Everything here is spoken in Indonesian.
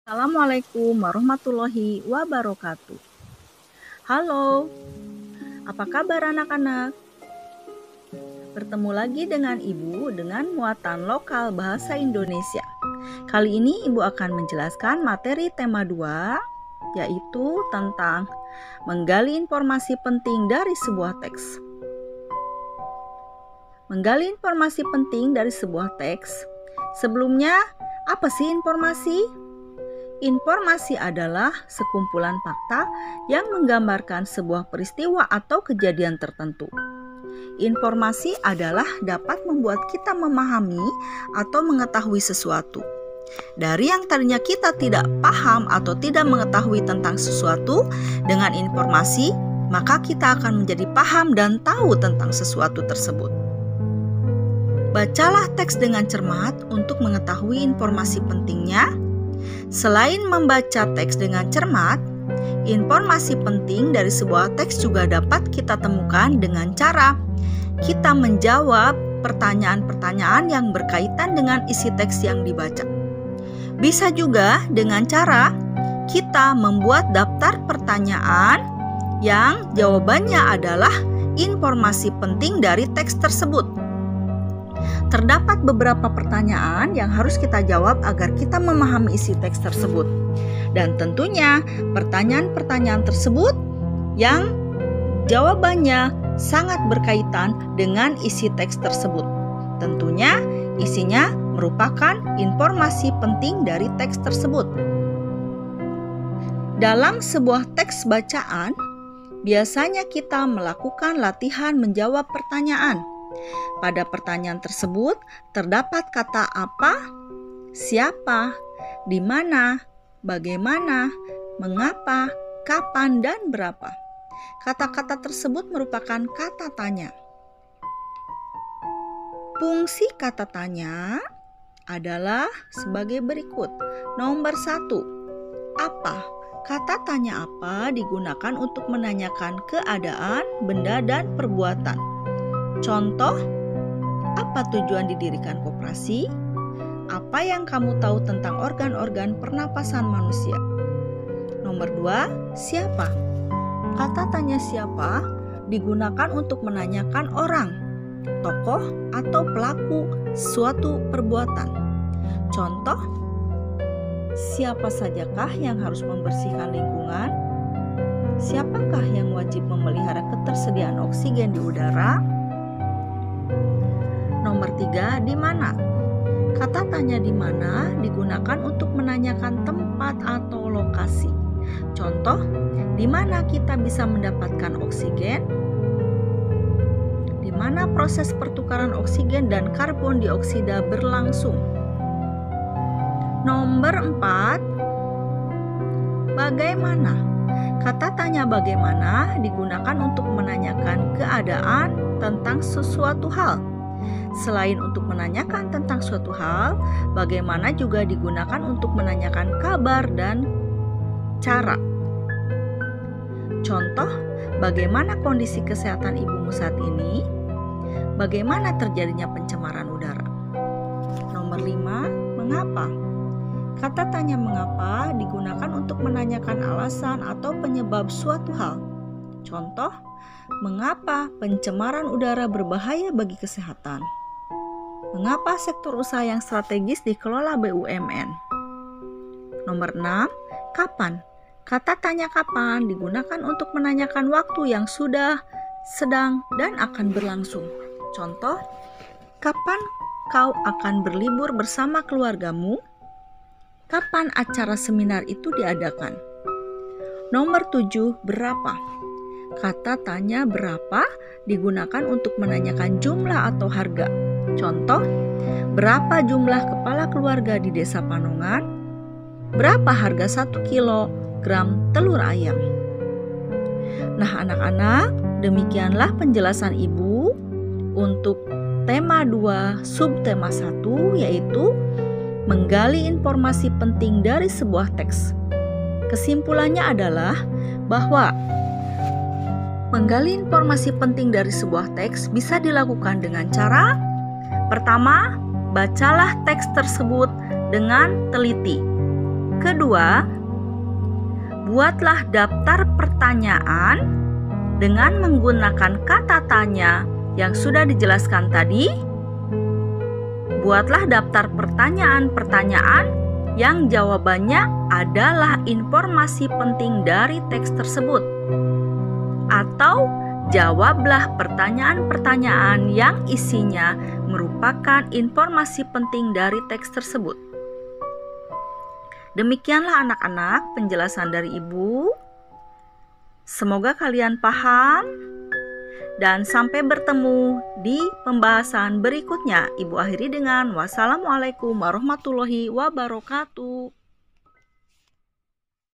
Assalamualaikum warahmatullahi wabarakatuh. Halo, apa kabar anak-anak? Bertemu lagi dengan Ibu dengan muatan lokal bahasa Indonesia. Kali ini Ibu akan menjelaskan materi tema 2, yaitu tentang menggali informasi penting dari sebuah teks. Menggali informasi penting dari sebuah teks. Sebelumnya, apa sih informasi? Informasi adalah sekumpulan fakta yang menggambarkan sebuah peristiwa atau kejadian tertentu. Informasi adalah dapat membuat kita memahami atau mengetahui sesuatu. Dari yang tadinya kita tidak paham atau tidak mengetahui tentang sesuatu, dengan informasi, maka kita akan menjadi paham dan tahu tentang sesuatu tersebut. Bacalah teks dengan cermat untuk mengetahui informasi pentingnya. Selain membaca teks dengan cermat, informasi penting dari sebuah teks juga dapat kita temukan dengan cara kita menjawab pertanyaan-pertanyaan yang berkaitan dengan isi teks yang dibaca. Bisa juga dengan cara kita membuat daftar pertanyaan yang jawabannya adalah informasi penting dari teks tersebut. Terdapat beberapa pertanyaan yang harus kita jawab agar kita memahami isi teks tersebut. Dan tentunya pertanyaan-pertanyaan tersebut yang jawabannya sangat berkaitan dengan isi teks tersebut. Tentunya isinya merupakan informasi penting dari teks tersebut. Dalam sebuah teks bacaan, biasanya kita melakukan latihan menjawab pertanyaan. Pada pertanyaan tersebut terdapat kata apa, siapa, di mana, bagaimana, mengapa, kapan, dan berapa. Kata-kata tersebut merupakan kata tanya. Fungsi kata tanya adalah sebagai berikut. Nomor 1, apa? Kata tanya apa digunakan untuk menanyakan keadaan, benda, dan perbuatan. Contoh, apa tujuan didirikan koperasi? Apa yang kamu tahu tentang organ-organ pernapasan manusia? Nomor 2, siapa? Kata tanya siapa digunakan untuk menanyakan orang, tokoh, atau pelaku suatu perbuatan. Contoh, siapa sajakah yang harus membersihkan lingkungan? Siapakah yang wajib memelihara ketersediaan oksigen di udara? Nomor 3, di mana? Kata tanya di mana digunakan untuk menanyakan tempat atau lokasi. Contoh, di mana kita bisa mendapatkan oksigen? Di mana proses pertukaran oksigen dan karbon dioksida berlangsung? Nomor 4, bagaimana? Kata tanya bagaimana digunakan untuk menanyakan keadaan tentang sesuatu hal. Selain untuk menanyakan tentang suatu hal, bagaimana juga digunakan untuk menanyakan kabar dan cara. Contoh, bagaimana kondisi kesehatan ibumu saat ini? Bagaimana terjadinya pencemaran udara? Nomor 5, mengapa? Kata tanya mengapa digunakan untuk menanyakan alasan atau penyebab suatu hal. Contoh, mengapa pencemaran udara berbahaya bagi kesehatan? Mengapa sektor usaha yang strategis dikelola BUMN? Nomor 6, kapan? Kata tanya kapan digunakan untuk menanyakan waktu yang sudah, sedang, dan akan berlangsung. Contoh, kapan kau akan berlibur bersama keluargamu? Kapan acara seminar itu diadakan? Nomor 7, berapa? Kata tanya berapa digunakan untuk menanyakan jumlah atau harga. Contoh, berapa jumlah kepala keluarga di Desa Panongan? Berapa harga 1 kilogram telur ayam? Nah anak-anak, demikianlah penjelasan Ibu untuk tema 2 subtema 1, yaitu menggali informasi penting dari sebuah teks. Kesimpulannya adalah bahwa menggali informasi penting dari sebuah teks bisa dilakukan dengan cara pertama, bacalah teks tersebut dengan teliti. Kedua, buatlah daftar pertanyaan dengan menggunakan kata tanya yang sudah dijelaskan tadi. Buatlah daftar pertanyaan-pertanyaan yang jawabannya adalah informasi penting dari teks tersebut. Atau jawablah pertanyaan-pertanyaan yang isinya merupakan informasi penting dari teks tersebut. Demikianlah anak-anak penjelasan dari Ibu. Semoga kalian paham dan sampai bertemu di pembahasan berikutnya. Ibu akhiri dengan wassalamualaikum warahmatullahi wabarakatuh.